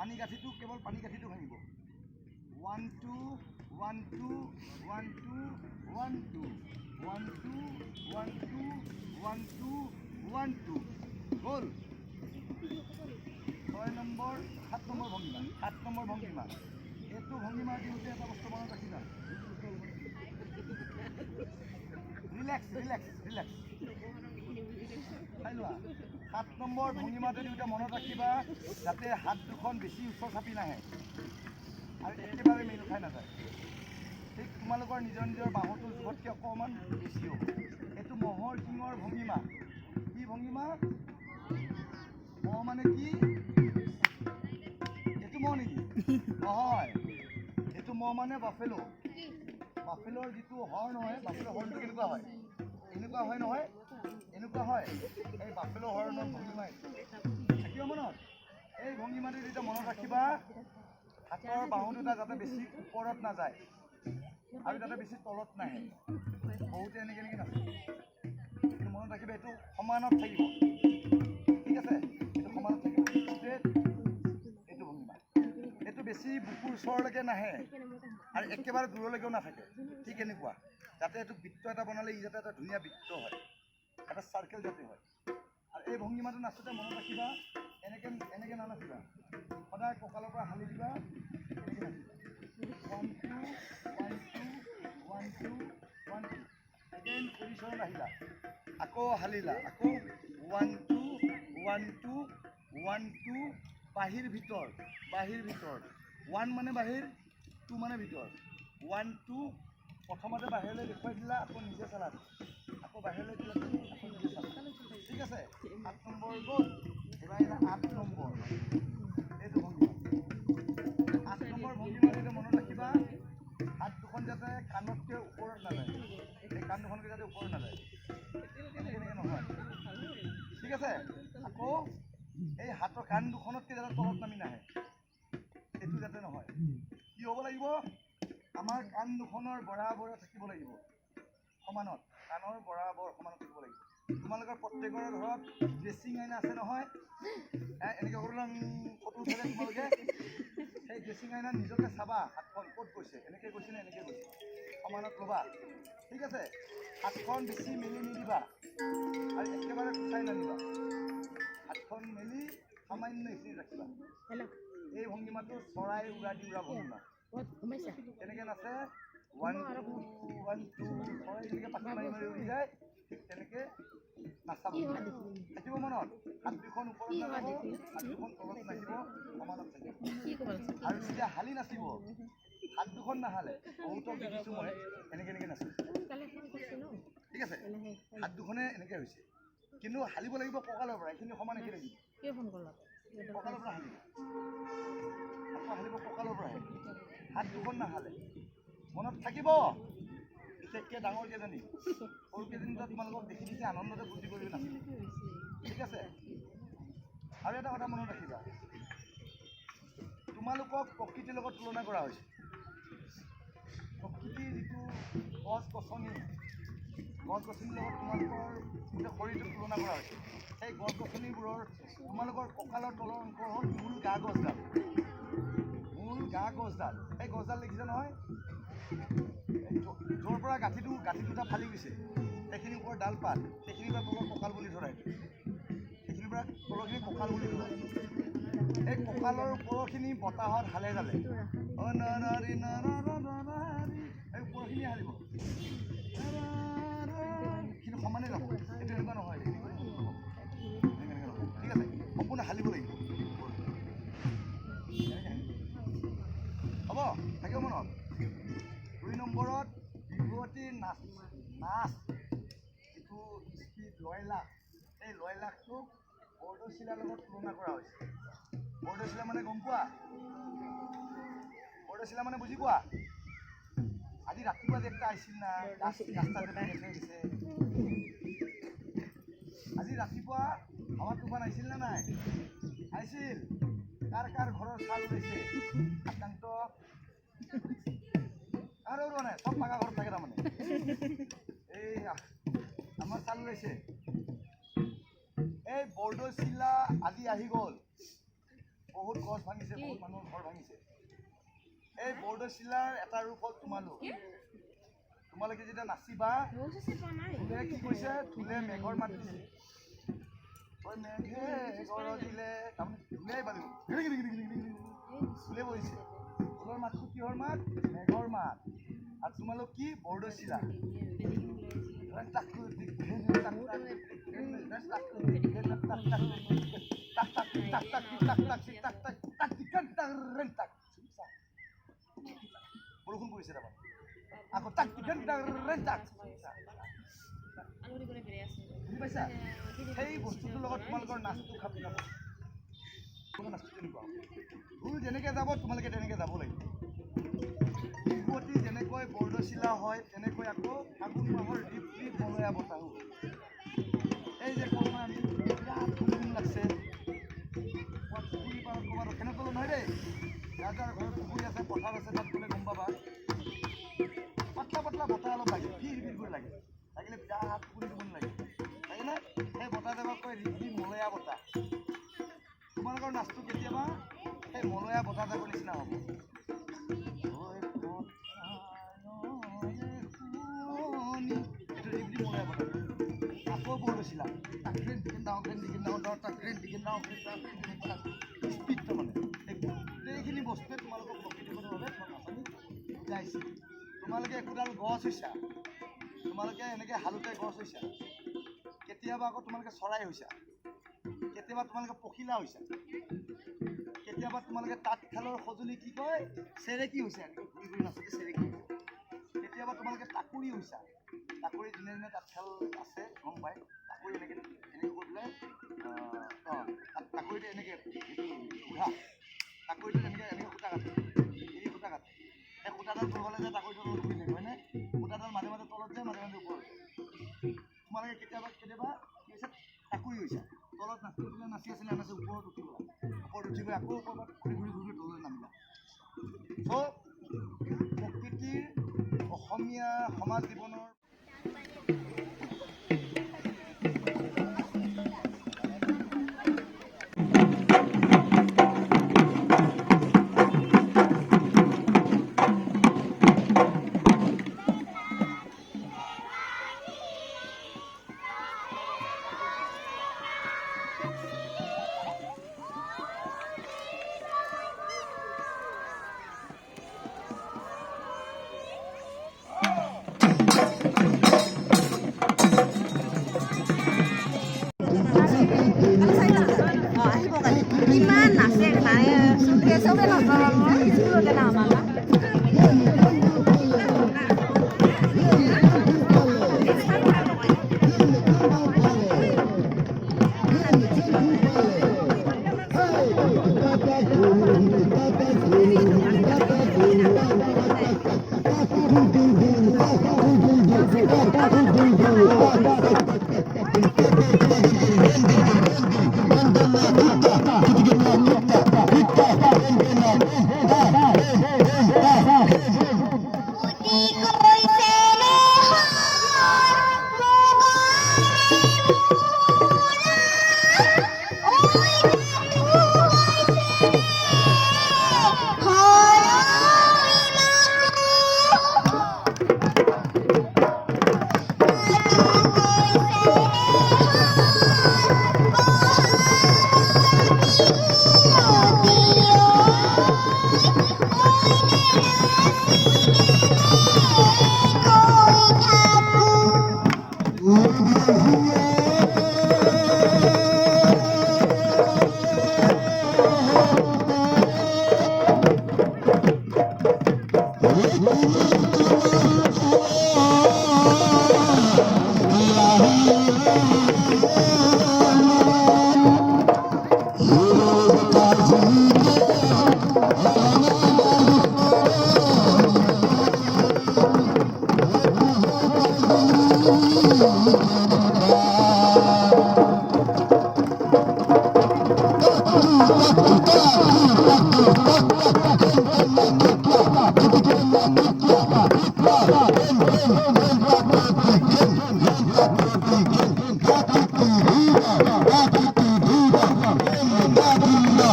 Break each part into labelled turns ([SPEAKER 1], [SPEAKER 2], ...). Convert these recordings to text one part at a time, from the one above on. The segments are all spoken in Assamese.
[SPEAKER 1] পানী গাঁঠিটো কেৱল পানী গাঁঠিটো ভাঙিব 1 2 1 2 1 2 1 2 1 2 1 2 1 2 1 2 গ'ল 6 নম্বৰ 7 নম্বৰ ভংগিমা 7 নম্বৰ ভংগিমা এইটো ভংগিমা দিওঁতে এটা বস্তু মনত ৰাখিবা ৰিলেক্স ৰিলেক্স ৰিলেক্স চাই লোৱা 7 নম্বৰ ভংগিমাটো দিওঁতে মনত ৰাখিবা যাতে হাত দুখন বেছি ওচৰ চাপি নাহে আৰু একেবাৰে মিল খাই নাযায় ঠিক তোমালোকৰ নিজৰ নিজৰ বাহুটোৰ জোখতকৈ অকণমান বেছি হ'ব এইটো মহৰ শিঙৰ ভংগিমা কি ভংগিমা মহ মানে কি এইটো মহ নেকি নহয় এইটো মহ মানে বাফেলো বাফেলোৰ যিটো হৰ্ণ হয় বাফেলোৰ হৰ্ণটো কেনেকুৱা হয় এনেকুৱা হয় নহয় এনেকুৱা হয় এই বাফেলো হৰ্ণৰ ভংগিমা থাকিব মনত এই ভংগিমাটো যেতিয়া মনত ৰাখিবা হাতৰ বাহু দুটা যাতে বেছি ওপৰত নাযায় আৰু যাতে বেছি তলত নাহে বহুতে এনেকৈ এনেকৈ নাথাকে কিন্তু মনত ৰাখিবা এইটো সমানত থাকিব ঠিক আছে এইটো সমানত থাকিব এইটো ভংগিমা এইটো বেছি বুকুৰ ওচৰলৈকে নাহে আৰু একেবাৰে দূৰলৈকেও নাথাকে ঠিক এনেকুৱা যাতে এইটো বৃত্ত এটা বনালে ই যাতে এটা ধুনীয়া বৃত্ত হয় এটা চাৰ্কেল যাতে হয় আৰু এই ভংগিমাটো নাচোঁতে মনত ৰাখিবা এনেকৈ এনেকৈ নানাচিবা সদায় কঁকালৰ পৰা হালি দিবা এনেকৈ নাচিবা 1 2 1 2 1 2 1 2 এগেইন পজিশ্যনত আহিলা আকৌ হালিলা আকৌ 1 2 1 2 1 2 বাহিৰ ভিতৰ 1 মানে বাহিৰ 2 মানে ভিতৰ 1 2 প্ৰথমতে বাহিৰলৈ দেখুৱাই দিলা আকৌ নিজে চালা আকৌ বাহিৰলৈ দিলা আকৌ নিজে চালা ঠিক আছে 7 নম্বৰ গ'ল এবাৰ আহিলা 8 নম্বৰ এইটো ভংগিমা 8 নম্বৰ ভংগিমা যেতিয়া মনত ৰাখিবা হাত দুখন যাতে কাণতকৈ ওপৰত নাযায় এই কাণ দুখনকৈ যাতে ওপৰত নাযায় এনেকৈ এনেকৈ নহয় ঠিক আছে আকৌ এই হাতৰ কাণ দুখনতকৈ যাতে তলত নামি নাহে এইটো যাতে নহয় কি হ'ব লাগিব আমাৰ কাণ দুখনৰ বৰাবৰে থাকিব লাগিব সমানত কাণৰ বৰাবৰ সমানত থাকিব লাগিব তোমালোকৰ প্ৰত্যেকৰে ঘৰত ড্ৰেছিং আইনা আছে নহয় এনেকৈ সৰু ফটো উঠালে তোমালোকে সেই ড্ৰেছিং আইনাত নিজকে চাবা হাতখন ক'ত গৈছে এনেকৈ গৈছে নে এনেকৈ গৈছে সমানত ল'বা ঠিক আছে হাতখন বেছি মেলি নিদিবা আৰু একেবাৰে কুচাই নানিবা হাতখন মেলি সামান্য এইখিনি ৰাখিবা এই ভংগিমাটো চৰাই উৰা দি উৰা ভংগিমা কেনেকৈ নাচে 1 2 1 2 চৰাই যেনেকৈ পাখি মাৰি মাৰি উৰি যায় ঠিক তেনেকৈ নাচাব থাকিব মনত হাত দুখন ওপৰত নাযাব হাত দুখন তলত নাহিব সমানত থাকিব আৰু যেতিয়া হালি নাচিব হাত দুখন নাহালে বহুতক দেখিছোঁ মই এনেকৈ এনেকৈ নাচিব ঠিক আছে হাত দুখনে এনেকৈ হৈছে কিন্তু হালিব লাগিব কঁকালৰ পৰা এইখিনি সমান একে লাগিব কঁকালৰ পৰা হালিব আকৌ হালিব কঁকালৰ পৰাহে হাত দুখন নাহালে মনত থাকিব বিশেষকৈ ডাঙৰ কেইজনী সৰু কেইজনী তোমালোকক দেখি দেখি আনন্দতে ফূৰ্তি কৰি নাচিব ঠিক আছে আৰু এটা কথা মনত ৰাখিবা তোমালোকক প্ৰকৃতিৰ লগত তুলনা কৰা হৈছে প্ৰকৃতিৰ যিটো গছ গছনিৰ লগত তোমালোকৰ গোটেই শৰীৰটো তুলনা কৰা হৈছে সেই গছ গছনিবোৰৰ তোমালোকৰ কঁকালৰ তলৰ অংশ হ'ল মূল গা গছডাল এই গছডাল দেখিছে নহয় য'ৰ পৰা গাঁঠি দুটা ফালি গৈছে সেইখিনিৰ ওপৰত ডাল পাত সেইখিনিৰ পৰা তলৰ কঁকাল বুলি ধৰাই সেইখিনিৰ পৰা তলৰখিনি কঁকাল বুলি ধৰাই এই কঁকালৰ ওপৰখিনি বতাহত হালে জালে এই ওপৰখিনি হালিব কিন্তু সমানে যাব এইটো এনেকুৱা নহয় ঠিক আছে সম্পূৰ্ণ হালিব লাগিব হ'ব থাকিব মনত 2 নম্বৰত বিহুৱতীৰ নাচ যিটো স্পীড লয়লাস এই লয়লাসটোক বৰদৈচিলাৰ লগত তুলনা কৰা হৈছে বৰদৈচিলা মানে গম পোৱা বৰদৈচিলা মানে বুজি পোৱা আজি ৰাতিপুৱা যে একটা আহিছিল না ৰাস্তাতে গৈছে আজি ৰাতিপুৱা হাৱা তুফান আহিছিল না নাই আহিছিল কাৰ ঘৰৰ চাল ওলাইছে আকান্ত আৰু মানে সব পাকা ঘৰত থাকে তাৰমানে এই আমাৰ চাল ওলাইছে এই বৰদৈচিলা আজি আহি গ'ল বহুত গছ ভাঙিছে, বহুত মানুহৰ ঘৰ ভাঙিছে। এই বৰদৈচিলাৰ এটা ৰূপ হ'ল তোমালোকে যেতিয়া নাচিবা, ঢোলে কি কৈছে? ঢোলে মেঘৰ মাত দিছে। মেঘে গৰজিলে, তাৰমানে ঢোলেই বাজিব, ঢোলে বহিছে। ঢোলৰ মাতটো কিহৰ মাত? মেঘৰ মাত। আৰু তোমালোক কি? বৰদৈচিলা। বৰষুণ পৰিছে তাৰমানে আকৌ তাক বুজি পাইছা? সেই বস্তুটোৰ লগত তোমালোকৰ নাচটো খাপ খাব। নাচটো তেনেকুৱা ঢোল যেনেকৈ যাব তোমালোকে তেনেকৈ যাব লাগিব। বিহুৱতী যেনেকৈ বৰদৈচিলা হয় তেনেকৈ আকৌ ফাগুন মাহৰ ৰিপ ৰিপ মলয়া বতাহো। এই যে কওঁ আমি বিৰাট ধুম লাগছে, পুখুৰী পাৰত ক'ৰবাত সেনেকৈ নহয় দেই। যাৰ যাৰ ঘৰত পুখুৰী আছে, পথাৰ আছে, তাত গ'লে গম পাবা পাতলা পাতলা বতাহ অলপ লাগে, ফিৰ ফিৰ কৰি লাগে, লাগিলে বিৰাট টোপনি টোপনি লাগে, লাগেনে? সেই বতাহ যাবা কয় ৰিপ ৰিপ মলয়া বতাহ। তোমালোকৰ নাচটো কেতিয়াবা সেই মলয়া বতাহ যাবৰ নিচিনা হ'ব। আকৌ বৰদৈচিলা স্পীড তাৰমানে গোটেইখিনি বস্তুৱে তোমালোকক প্ৰকৃতিগতভাৱে নাচনি বুজাইছে। তোমালোকে একোডাল গছ হৈছা, তোমালোকে এনেকৈ হালুতে গছ হৈছা, কেতিয়াবা আকৌ তোমালোকে চৰাই হৈছা, কেতিয়াবা তোমালোকে পখিলা হৈছা, কেতিয়াবা তোমালোকে তাঁতশালৰ সঁজুলি কি কয় চেৰেকী হৈছা, ঘূৰি ঘূৰি নাচোঁতে চেৰেকী হৈছা, কেতিয়াবা তোমালোকে টাকুৰি হৈছা। টাকুৰি যোনে যোনে তাঁতশাল আছে গম পায়, টাকুৰি এনেকৈ কৰি পেলাই টাকুৰিটো এনেকৈ উঘা, টাকুৰিটো এনেকৈ সূতা কাটে, এৰি সূতা কাটে। সেই সূতাডাল তললে যায়, টাকুৰিটো তলত ঘূৰি থাকে হয়নে? সূতাডাল মাজে মাজে তলত যায়, মাজে মাজে ওপৰত যায়। তোমালোকে কেতিয়াবা কি হৈছে? টাকুৰি হৈছা, তলত নাচি আছিলে নাচি ওপৰত উঠি গ'লা, ওপৰত উঠি গৈ আকৌ ওপৰত ঘূৰি ঘূৰি ঘূৰি তললৈ নামিলা। চ' প্ৰকৃতিৰ অসমীয়া সমাজ জীৱনৰ
[SPEAKER 2] Iman nasi kemarin sudah nonton sepuluh kena malam.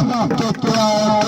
[SPEAKER 3] Tetap